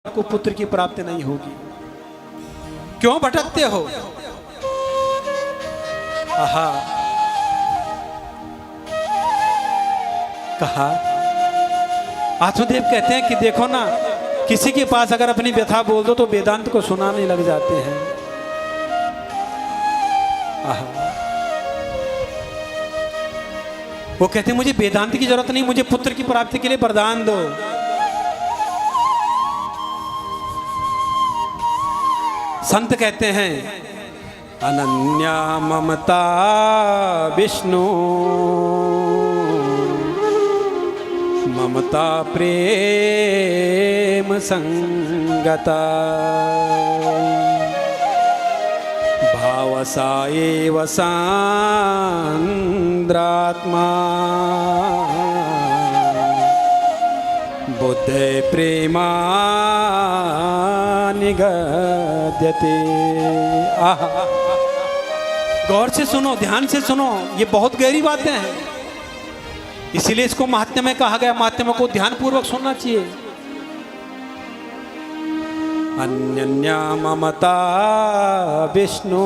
को पुत्र की प्राप्ति नहीं होगी। क्यों भटकते हो? आहा, कहा आत्मदेव कहते हैं कि देखो ना, किसी के पास अगर अपनी व्यथा बोल दो तो वेदांत को सुनाने लग जाते हैं। आहा, वो कहते हैं मुझे वेदांत की जरूरत नहीं, मुझे पुत्र की प्राप्ति के लिए वरदान दो। संत कहते हैं अनन्या ममता विष्णु ममता प्रेम संगता भावसा एव सांद्रात्मा बुद्धे प्रेमा निगद्यते। आहा, गौर से सुनो, ध्यान से सुनो, ये बहुत गहरी बातें हैं, इसीलिए इसको महात्म्य में कहा गया। महात्म्य को ध्यान पूर्वक सुनना चाहिए। अन्यन्या ममता विष्णु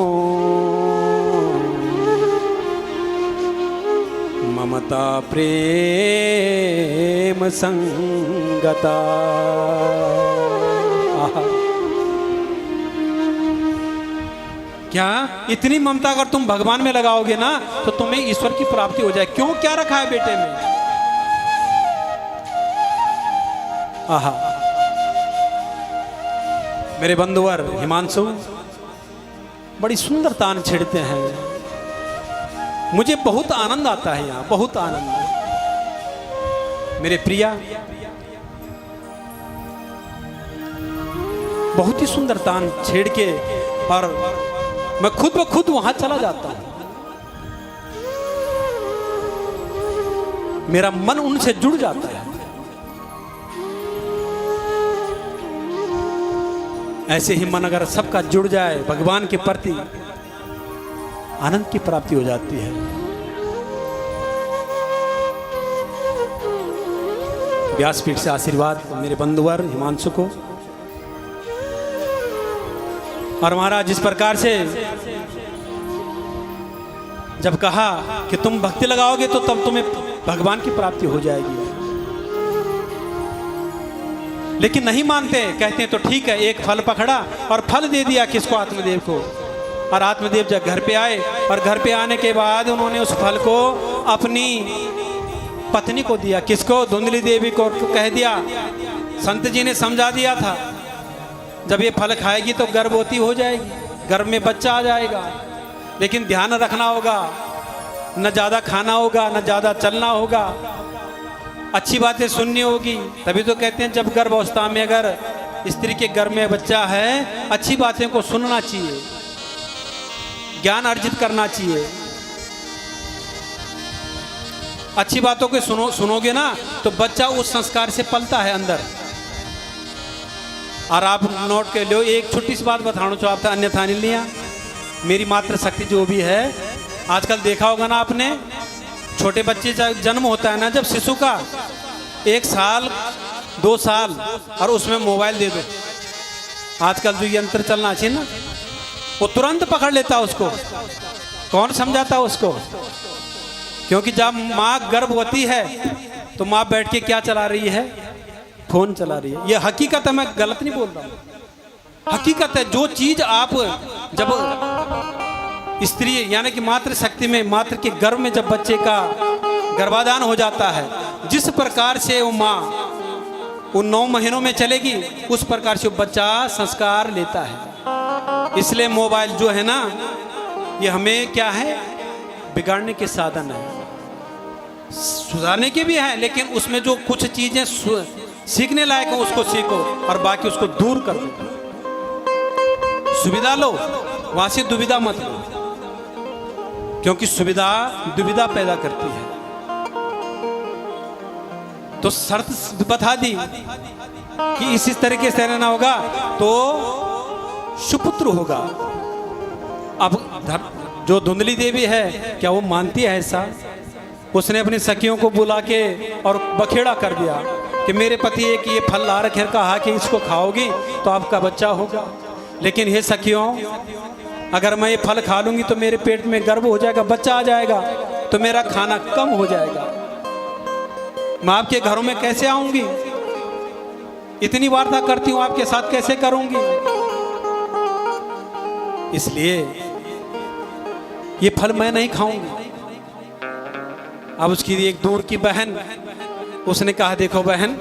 ममता प्रेम संगता। क्या इतनी ममता अगर तुम भगवान में लगाओगे ना तो तुम्हें ईश्वर की प्राप्ति हो जाए। क्यों, क्या रखा है बेटे में? आहा, मेरे बंधुवर हिमांशु बड़ी सुंदर तान छेड़ते हैं, मुझे बहुत आनंद आता है यहाँ, बहुत आनंद। मेरे प्रिया बहुत ही सुंदर तान छेड़ के, और मैं खुद ब खुद वहां चला जाता हूं। मेरा मन उनसे जुड़ जाता है। ऐसे ही मन अगर सबका जुड़ जाए भगवान के प्रति, आनंद की प्राप्ति हो जाती है। व्यासपीठ से आशीर्वाद मेरे बंधुवर हिमांशु को। और महाराज जिस प्रकार से जब कहा कि तुम भक्ति लगाओगे तो तब तुम्हें भगवान की प्राप्ति हो जाएगी, लेकिन नहीं मानते, कहते हैं तो ठीक है। एक फल पकड़ा और फल दे दिया किसको? आत्मदेव को। और आत्मदेव जब घर पे आए, और घर पे आने के बाद उन्होंने उस फल को अपनी पत्नी को दिया। किसको? धुंधली देवी को कह दिया। संत जी ने समझा दिया था, जब ये फल खाएगी तो गर्भवती हो जाएगी, गर्भ में बच्चा आ जाएगा। लेकिन ध्यान रखना होगा, न ज़्यादा खाना होगा, न ज़्यादा चलना होगा, अच्छी बातें सुननी होगी। तभी तो कहते हैं जब गर्भावस्था में अगर स्त्री के गर्भ में बच्चा है, अच्छी बातें को सुनना चाहिए, ज्ञान अर्जित करना चाहिए। अच्छी बातों को सुनोगे ना तो बच्चा उस संस्कार से पलता है अंदर। और आप नोट कर लो, एक छोटी सी बात बताना चाहूँ आपका, अन्यथा नहीं लिया। मेरी मात्र शक्ति जो भी है, आजकल देखा होगा ना आपने, छोटे बच्चे जन्म होता है ना जब शिशु का, 1 साल 2 साल, और उसमें मोबाइल दे दो। आजकल जो यंत्र चलना चाहिए ना, वो तुरंत पकड़ लेता उसको। कौन समझाता उसको? क्योंकि जब माँ गर्भवती है तो माँ बैठ के क्या चला रही है? फोन चला रही है। ये हकीकत है, मैं गलत नहीं बोल रहा हूँ, हकीकत है। जो चीज आप जब स्त्री यानी कि मातृ शक्ति में, मातृ के गर्भ में जब बच्चे का गर्भाधान हो जाता है, जिस प्रकार से वो माँ उन 9 महीनों में चलेगी, उस प्रकार से वो बच्चा संस्कार लेता है। इसलिए मोबाइल जो है ना, ये हमें क्या है? बिगाड़ने के साधन है, सुधारने के भी है, लेकिन उसमें जो कुछ चीजें सीखने लायक है उसको सीखो, और बाकी उसको दूर कर दो। सुविधा लो, वहां से दुविधा मत लो, क्योंकि सुविधा दुविधा पैदा करती है। तो शर्त बता दी कि इसी तरीके से रहना होगा तो सुपुत्र होगा। अब जो धुंधली देवी है, क्या वो मानती है ऐसा? उसने अपनी सखियों को बुला के और बखेड़ा कर दिया कि मेरे पति एक ये फल ला रखे, कहा कि इसको खाओगी तो आपका बच्चा होगा। लेकिन हे सखियों, अगर मैं ये फल खा लूंगी तो मेरे पेट में गर्भ हो जाएगा, बच्चा आ जाएगा, तो मेरा खाना कम हो जाएगा। मैं आपके घरों में कैसे आऊंगी? इतनी वार्ता करती हूं, आपके साथ कैसे करूंगी? इसलिए ये फल मैं नहीं खाऊंगी। अब उसकी एक दूर की बहन, उसने कहा देखो बहन,